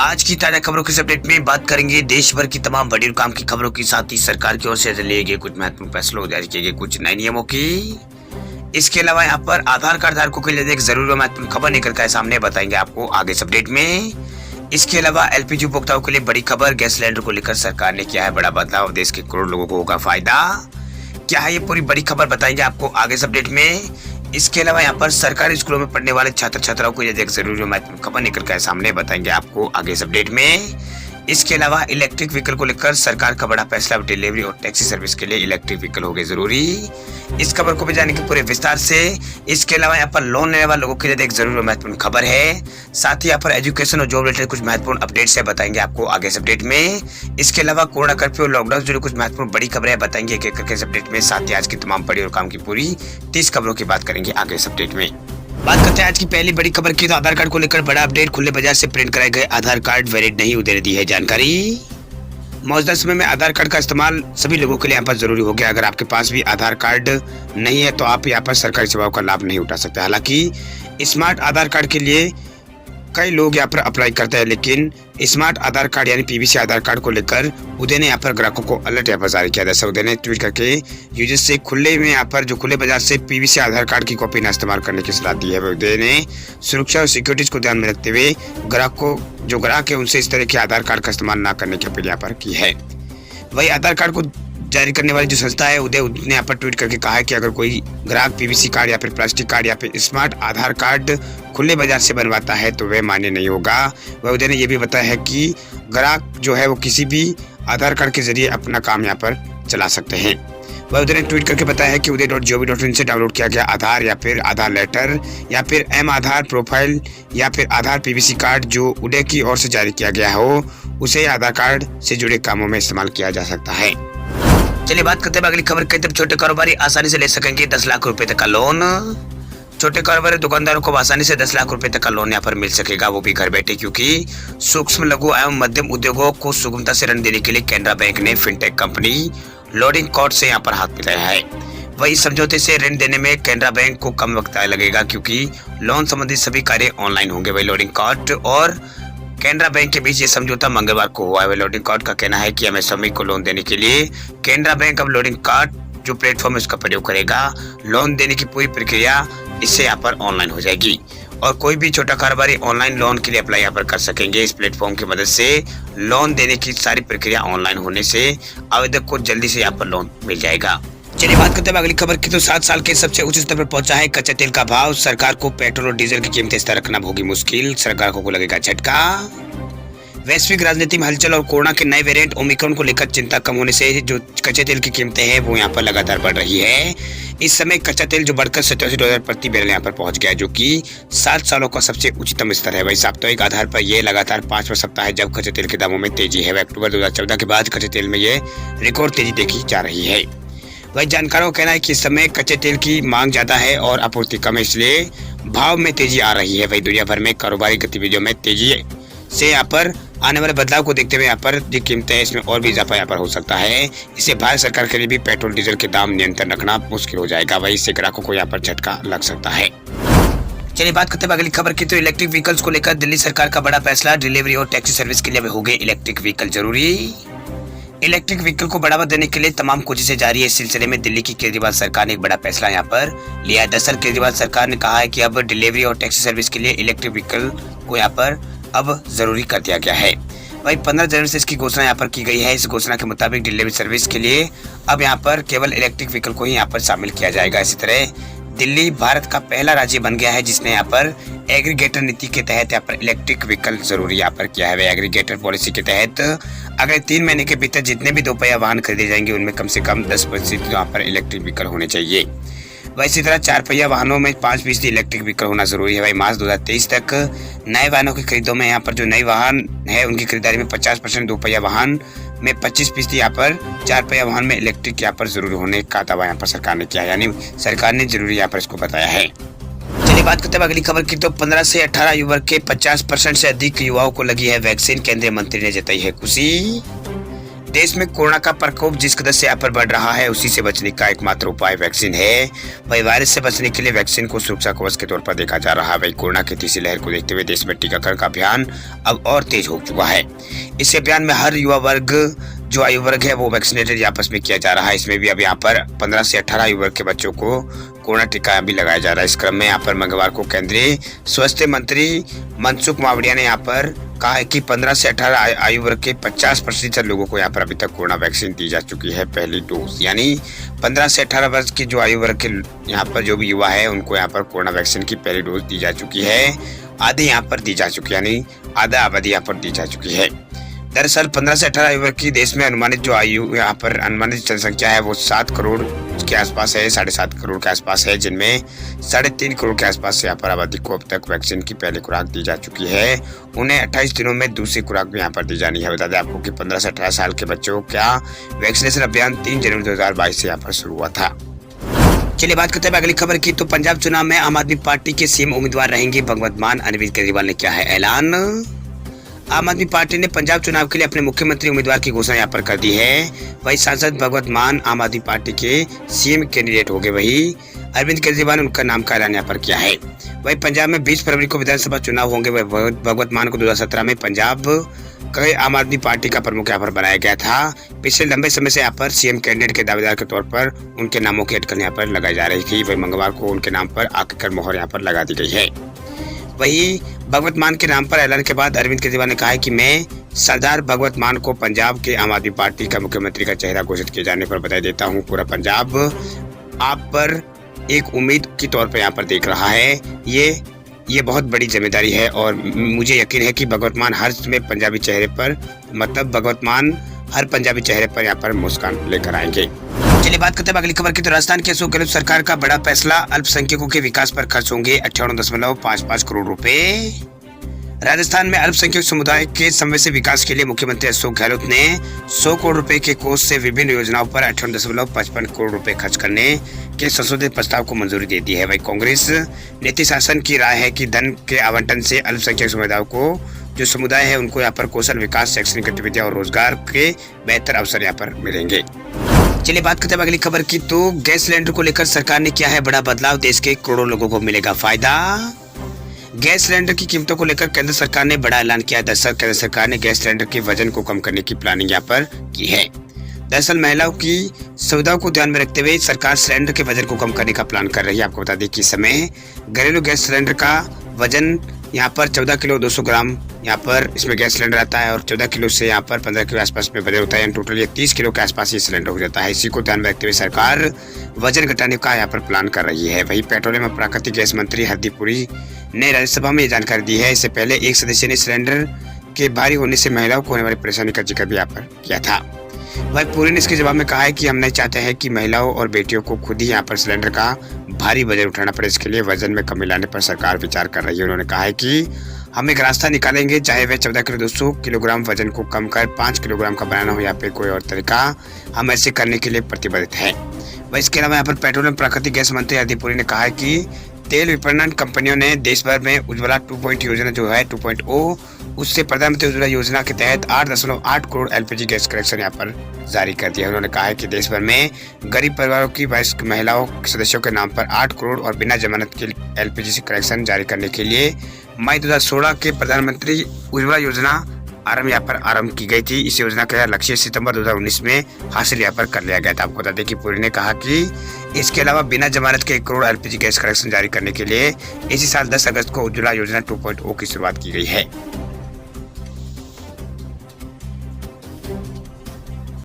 आज की ताजा खबरों के अपडेट में बात करेंगे देश भर की तमाम बड़ी और काम की खबरों की, साथ ही सरकार की ओर से लिए गए कुछ महत्वपूर्ण फैसलों, जारी किए गए कुछ नए नियमों की। इसके अलावा यहाँ पर आधार कार्ड धारकों के लिए एक जरूरी और महत्वपूर्ण खबर निकल कर सामने बताएंगे आपको आगे इस अपडेट में। इसके अलावा एलपीजी उपभोक्ताओं के लिए बड़ी खबर, गैस सिलेंडर को लेकर सरकार ने किया है बड़ा बदलाव, देश के करोड़ों लोगों को होगा फायदा। क्या है ये पूरी बड़ी खबर बताएंगे आपको आगे इस अपडेट में। इसके अलावा यहाँ पर सरकारी स्कूलों में पढ़ने वाले छात्र छात्राओं को यदि एक जरूरी और महत्वपूर्ण खबर निकल कर सामने बताएंगे आपको आगे इस अपडेट में। इसके अलावा इलेक्ट्रिक व्हीकल को लेकर सरकार का बड़ा फैसला, डिलीवरी और टैक्सी सर्विस के लिए इलेक्ट्रिक व्हीकल हो गए जरूरी। इस खबर को भी जानेंगे पूरे विस्तार से। इसके अलावा यहाँ पर लोन लेने वाले लोगों के लिए एक जरूरी और महत्वपूर्ण खबर है, साथ ही यहाँ पर एजुकेशन और जॉब रिलेटेड कुछ महत्वपूर्ण अपडेट्स है बताएंगे आपको आगे इस अपडेट में। इसके अलावा कोरोना कर्फ्यू और लॉकडाउन जुड़े कुछ महत्वपूर्ण बड़ी खबरें है बताएंगे एक एक करके इस अपडेट में। साथ ही आज की तमाम बड़ी और काम की पूरी 30 खबरों की बात करेंगे आगे इस अपडेट में। बात करते हैं आज की पहली बड़ी खबर की, तो आधार कार्ड को लेकर बड़ा अपडेट, खुले बाजार से प्रिंट कराए गए आधार कार्ड वैलिड नहीं, उधर दी है जानकारी। मौजूदा समय में आधार कार्ड का इस्तेमाल सभी लोगों के लिए यहाँ पर जरूरी हो गया। अगर आपके पास भी आधार कार्ड नहीं है तो आप यहाँ पर सरकारी सेवाओं का लाभ नहीं उठा सकते। हालांकि स्मार्ट आधार कार्ड के लिए कई लोग यहाँ पर अप्लाई करते हैं, लेकिन स्मार्ट आधार कार्ड यानी पीवीसी आधार कार्ड को लेकर उदय ने यहाँ पर ग्राहकों को अलर्ट यहाँ पर जारी किया। जैसे उदय ने ट्वीट करके यूजर्स से खुले में यहाँ पर जो खुले बाजार से पीवीसी आधार कार्ड की कॉपी न इस्तेमाल करने की सलाह दी है। उदय ने सुरक्षा और सिक्योरिटीज को ध्यान में रखते हुए जो ग्राहक है उनसे इस तरह के आधार कार्ड का इस्तेमाल न करने की अपील यहाँ पर की है। वही आधार कार्ड को जारी करने वाली जो संस्था है उदय ने यहाँ पर ट्वीट करके कहा है कि अगर कोई ग्राहक पीवीसी कार्ड या फिर प्लास्टिक कार्ड या फिर स्मार्ट आधार कार्ड खुले बाजार से बनवाता है तो वह मान्य नहीं होगा। वह उदय ने यह भी बताया है कि ग्राहक जो है वो किसी भी आधार कार्ड के जरिए अपना काम यहाँ पर चला सकते हैं। वह उदय ने ट्वीट करके बताया है कि uday.gov.in से डाउनलोड किया गया आधार या फिर आधार लेटर या फिर एम आधार प्रोफाइल या फिर आधार पीवीसी कार्ड जो उदय की ओर से जारी किया गया हो उसे आधार कार्ड से जुड़े कामों में इस्तेमाल किया जा सकता है। चलिए बात करते हैं अगली खबर की, तब छोटे कारोबारी आसानी से ले सकेंगे 10 लाख रुपए तक का लोन। छोटे कारोबारी दुकानदारों को आसानी से 10 लाख रुपए तक का लोन यहाँ पर मिल सकेगा, वो भी घर बैठे, क्योंकि सूक्ष्म लघु एवं मध्यम उद्योगों को सुगमता से ऋण देने के लिए केनरा बैंक ने फिनटेक कंपनी लोडिंग कार्ड से यहाँ पर हाथ मिलाया है। वही समझौते से ऋण देने में केनरा बैंक को कम वक्त लगेगा, क्योंकि लोन संबंधित सभी कार्य ऑनलाइन होंगे। वही लोडिंग कार्ड और केनरा बैंक के बीच ये समझौता मंगलवार को हुआ है। लोडिंग कार्ड का कहना है कि एमएसएमई को लोन देने के लिए केनरा बैंक अब लोडिंग कार्ड जो प्लेटफॉर्म है उसका प्रयोग करेगा। लोन देने की पूरी प्रक्रिया इससे यहाँ पर ऑनलाइन हो जाएगी और कोई भी छोटा कारोबारी ऑनलाइन लोन के लिए अप्लाई यहाँ पर कर सकेंगे। इस प्लेटफॉर्म की मदद से लोन देने की सारी प्रक्रिया ऑनलाइन होने से आवेदक को जल्दी से यहाँ पर लोन मिल जाएगा। चलिए बात करते हैं अगली खबर की, तो 7 साल के सबसे उच्च स्तर पर पहुंचा है कच्चे तेल का भाव। सरकार को पेट्रोल और डीजल की कीमतें स्थिर रखना होगी मुश्किल, सरकार को लगेगा झटका। वैश्विक राजनीति में हलचल और कोरोना के नए वेरिएंट ओमिक्रॉन को लेकर चिंता कम होने से जो कच्चे तेल की कीमतें हैं वो यहाँ पर लगातार बढ़ रही है। इस समय कच्चा तेल जो बढ़कर $87 प्रति बैरल यहाँ पर पहुंच गया है, जो कि 7 सालों का सबसे उच्चतम स्तर है। वही साप्ताहिक आधार पर यह लगातार 5वां सप्ताह है जब कच्चे तेल के दामों में तेजी है। अक्टूबर 2014 के बाद कच्चे तेल में ये रिकॉर्ड तेजी देखी जा रही है। वही जानकारों का कहना है कि इस समय कच्चे तेल की मांग ज्यादा है और आपूर्ति कम है, इसलिए भाव में तेजी आ रही है। वही दुनिया भर में कारोबारी गतिविधियों में तेजी से यहाँ पर आने वाले बदलाव को देखते हुए यहाँ पर जो कीमतें हैं इसमें और भी इजाफा यहाँ पर हो सकता है। इससे भारत सरकार के लिए भी पेट्रोल डीजल के दाम नियंत्रण रखना मुश्किल हो जाएगा। वही इससे ग्राहकों को यहाँ पर झटका लग सकता है। चलिए बात करते हैं अगली खबर की, तो इलेक्ट्रिक व्हीकल्स को लेकर दिल्ली सरकार का बड़ा फैसला, डिलीवरी और टैक्सी सर्विस के लिए हो गए इलेक्ट्रिक व्हीकल जरूरी। इलेक्ट्रिक व्हीकल को बढ़ावा देने के लिए तमाम कोशिशें जारी है। इस सिलसिले में दिल्ली की केजरीवाल सरकार ने एक बड़ा फैसला यहाँ पर लिया है। दरअसल केजरीवाल सरकार ने कहा है कि अब डिलीवरी और टैक्सी सर्विस के लिए इलेक्ट्रिक व्हीकल को यहाँ पर अब जरूरी कर दिया गया है। वही 15 जनवरी से इसकी घोषणा यहाँ पर की गई है। इस घोषणा के मुताबिक डिलीवरी सर्विस के लिए अब यहाँ पर केवल इलेक्ट्रिक व्हीकल को ही यहाँ पर शामिल किया जाएगा। इसी तरह दिल्ली भारत का पहला राज्य बन गया है जिसने यहाँ पर एग्रीगेटर नीति के तहत यहाँ पर इलेक्ट्रिक व्हीकल जरूरी यहाँ पर किया है। एग्रीगेटर पॉलिसी के तहत अगले 3 महीने के भीतर जितने भी 2 पहिया वाहन खरीदे जाएंगे उनमें कम से कम 10% यहाँ पर इलेक्ट्रिक व्हीकल होने चाहिए। वही इसी तरह 4 पहिया वाहनों में 5% इलेक्ट्रिक व्हीकल होना जरूरी है। वही मार्च 2023 तक नए वाहनों की खरीदों में यहाँ पर जो नए वाहन है उनकी खरीदारी में 50%, 2 पहिया वाहन में 25% यहाँ पर 4 पहिया वाहन में इलेक्ट्रिक यहाँ पर जरूरी होने का दावा यहाँ पर सरकार ने किया है, यानी सरकार ने जरूरी यहाँ पर इसको बताया है। चलिए बात करते हैं अगली खबर की, तो 15 से 18 आयु वर्ग के 50% से अधिक युवाओं को लगी है वैक्सीन, केंद्रीय मंत्री ने जताई है खुशी। देश में कोरोना का प्रकोप जिस कदर से यहाँ पर बढ़ रहा है, उसी से बचने का एकमात्र उपाय वैक्सीन है। वही वायरस से बचने के लिए वैक्सीन को सुरक्षा कवच के तौर पर देखा जा रहा है। वही कोरोना की तीसरी लहर को देखते हुए देश में टीकाकरण का अभियान अब और तेज हो चुका है। इस अभियान में हर युवा वर्ग जो आयु वर्ग है वो वैक्सीनेटेड आपस में किया जा रहा है। इसमें भी अब यहाँ पर 15 से 18 आयु वर्ग के बच्चों को कोरोना टीका भी लगाया जा रहा है। इस क्रम में यहाँ पर मंगलवार को केंद्रीय स्वास्थ्य मंत्री मनसुख मांडविया ने यहाँ पर कहा है कि 15 से 18 आयु वर्ग के 50% लोगों को यहाँ पर अभी तक कोरोना वैक्सीन दी जा चुकी है पहली डोज। यानी 15 से 18 वर्ष की जो आयु वर्ग के यहाँ पर जो भी युवा है उनको यहाँ पर कोरोना वैक्सीन की पहली डोज दी जा चुकी है। आधी यहाँ पर दी जा चुकी है, यानी आधा आबादी यहाँ पर दी जा चुकी है। दरअसल 15 से 18 आयु वर्ग की देश में अनुमानित जो आयु यहाँ पर अनुमानित जनसंख्या है वो 7 करोड़ के आसपास है, 7.5 करोड़ के आसपास है, जिनमें 3.5 करोड़ के आसपास यहाँ पर आबादी को अब तक वैक्सीन की पहली खुराक दी जा चुकी है। उन्हें 28 दिनों में दूसरी खुराक भी यहाँ पर दी जानी है। बता दें आपको कि 15 से 18 साल के बच्चों का वैक्सीनेशन अभियान 3 जनवरी 2022 से यहाँ पर शुरू हुआ था। चलिए बात करते हैं अगली खबर की। तो पंजाब चुनाव में आम आदमी पार्टी के सीएम उम्मीदवार रहेंगे भगवंत मान। अरविंद केजरीवाल ने किया है ऐलान। आम आदमी पार्टी ने पंजाब चुनाव के लिए अपने मुख्यमंत्री उम्मीदवार की घोषणा यहाँ पर कर दी है। वही सांसद भगवंत मान आम आदमी पार्टी के सीएम कैंडिडेट हो गए। वही अरविंद केजरीवाल ने उनका नाम का ऐलान यहाँ पर किया है। वही पंजाब में 20 फरवरी को विधानसभा चुनाव होंगे। वही भगवंत मान को 2017 में पंजाब के आम आदमी पार्टी का प्रमुख यहाँ पर बनाया गया था। पिछले लंबे समय से यहाँ पर सीएम कैंडिडेट के दावेदार के तौर पर उनके नामों की अटकल यहाँ पर लगाई जा रही थी। वही मंगलवार को उनके नाम पर आखिरकार मोहर यहाँ पर लगा दी गई है। वही भगवंत मान के नाम पर ऐलान के बाद अरविंद केजरीवाल ने कहा है कि मैं सरदार भगवंत मान को पंजाब के आम आदमी पार्टी का मुख्यमंत्री का चेहरा घोषित किए जाने पर बधाई देता हूं। पूरा पंजाब आप पर एक उम्मीद के तौर पर यहाँ पर देख रहा है। ये बहुत बड़ी जिम्मेदारी है और मुझे यकीन है कि भगवंत मान हर पंजाबी चेहरे पर भगवंत मान हर पंजाबी चेहरे पर यहाँ पर मुस्कान लेकर आएंगे। चलिए बात करते हैं अगली खबर की। तो राजस्थान की अशोक गहलोत सरकार का बड़ा फैसला, अल्पसंख्यकों के विकास पर खर्च होंगे 58.55 करोड़ रुपए। राजस्थान में अल्पसंख्यक समुदाय के समवेशी विकास के लिए मुख्यमंत्री अशोक गहलोत ने 100 करोड़ रुपए के कोष से विभिन्न योजनाओं पर 58.55 करोड़ रुपए खर्च करने के संशोधित प्रस्ताव को मंजूरी दे दी है। वही कांग्रेस नीति शासन की राय है कि धन के आवंटन से अल्पसंख्यक समुदायों को जो समुदाय है उनको यहाँ पर कौशल विकास, शैक्षणिक गतिविधियां और रोजगार के बेहतर अवसर यहाँ पर मिलेंगे। चलिए बात करते हैं अगली खबर की। तो गैस सिलेंडर को लेकर सरकार ने किया है बड़ा बदलाव, देश के करोड़ों लोगों को मिलेगा फायदा। गैस सिलेंडर की कीमतों को लेकर केंद्र सरकार ने बड़ा ऐलान किया। दरअसल केंद्र सरकार ने गैस सिलेंडर के वजन को कम करने की प्लानिंग यहाँ पर की है। दरअसल महिलाओं की सुविधाओं को ध्यान में रखते हुए सरकार सिलेंडर के वजन को कम करने का प्लान कर रही है। आपको बता दें कि इस समय घरेलू गैस सिलेंडर का वजन यहाँ पर 14 किलो 200 ग्राम यहाँ पर इसमें गैस सिलेंडर आता है और 14 किलो से यहाँ पर 15 किलो आसपास में वजन होता है। टोटल ये 30 किलो के आसपास ये सिलेंडर हो जाता है। इसी को ध्यान में रखते हुए सरकार वजन घटाने का यहाँ पर प्लान कर रही है। वही पेट्रोलियम और प्राकृतिक गैस मंत्री हरदीप पुरी ने राज्यसभा में ये जानकारी दी है। इससे पहले एक सदस्य ने सिलेंडर के भारी होने से महिलाओं को होने वाली परेशानी का जिक्र भी यहाँ पर किया था। वही पुरी ने इसके जवाब में कहा है कि हम नहीं चाहते हैं कि महिलाओं और बेटियों को खुद ही यहाँ पर सिलेंडर का भारी वजन उठाना पड़े। इसके लिए वजन में कमी लाने पर सरकार विचार कर रही है। उन्होंने कहा है कि हम एक रास्ता निकालेंगे, चाहे वह 14 किलो 200 किलोग्राम वजन को कम कर 5 किलोग्राम का बनाना हो या फिर कोई और तरीका, हम ऐसे करने के लिए प्रतिबद्ध हैं। वह इसके अलावा यहाँ पर पेट्रोलियम प्राकृतिक गैस मंत्री हरदीप पुरी ने कहा है कि तेल विपणन कंपनियों ने देश भर में उज्ज्वला 2.0 योजना जो है 2.0 उससे प्रधानमंत्री उज्ज्वला योजना के तहत 8.8 करोड़ एलपीजी गैस कनेक्शन यहाँ पर जारी कर दिया। उन्होंने कहा है कि देश भर में गरीब परिवारों की वयस्क महिलाओं सदस्यों के नाम पर 8 करोड़ और बिना जमानत के एलपीजी कनेक्शन जारी करने के लिए मई 2016 के प्रधानमंत्री उज्ज्वला योजना यहाँ पर आरंभ की गई थी। इस योजना का लक्ष्य सितंबर 2019 में हासिल यहाँ पर कर लिया गया था। आपको बता दें कि पुरी ने कहा कि इसके अलावा बिना जमानत के 1 करोड़ एलपीजी गैस कनेक्शन जारी करने के लिए इसी साल 10 अगस्त को उज्ज्वला योजना 2.0 की शुरुआत की गई है।